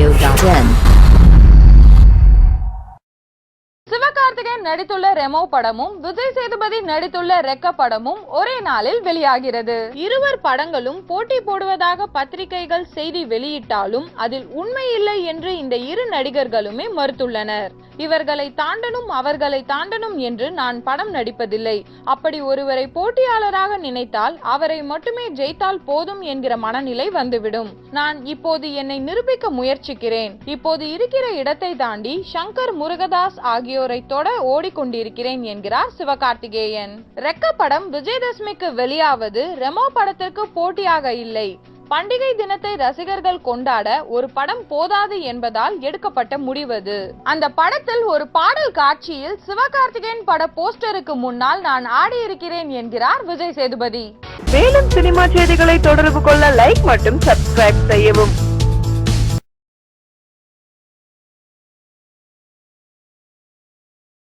Audio.in. Sivakarthikeyan நடித்துள்ள ரெமோ படமும் விஜய் சேதுபதி நடித்துள்ள ரெக்க படமும் ஒரே நாளில் வெளியாகிறது. இருவர் படங்களும் போட்டி போடுவதாக பத்திரிகைகள் செய்தி வெளியிட்டாலும் அதில் உண்மை இல்லை என்று இந்த இரு நடிகர்களுமே மறுத்துள்ளனர். இவர்களை தாண்டனும் அவர்களை தாண்டனும் என்று நான் படம் நடிப்பதில்லை. அப்படி ஒருவரை போட்டியாளராக நினைத்தால் அவரை மட்டுமே ஜெயித்தால் போதும் என்கிற மனநிலை வந்துவிடும். நான் இப்போது என்னை நிரூபிக்க முயற்சிக்கிறேன். இப்போது இருக்கிற இடத்தை தாண்டி சங்கர் முருகதாஸ் ஆகியோரை தொட ஓடிக்கொண்டிருக்கிறேன் என்கிறார் சிவகார்த்திகேயன். ரெக்க படம் விஜயதசமிக்கு வெளியாவது ரெமோ படத்திற்கு போட்டியாக இல்லை. பண்டிகை தினத்தை ரசிகர்கள் கொண்டாட ஒரு படம் போதாது என்பதால் எடுக்கப்பட்ட முடிவது. அந்த படத்தில் ஒரு பாடல் காட்சியில் சிவகார்த்திகேயன் பட போஸ்டருக்கு முன்னால் நான் ஆடி இருக்கிறேன் என்கிறார் விஜய் சேதுபதி. மேலும் சினிமா செய்திகளை தொடர்பு கொள்ள லைக் மற்றும் சப்ஸ்கிரைப் செய்யவும்.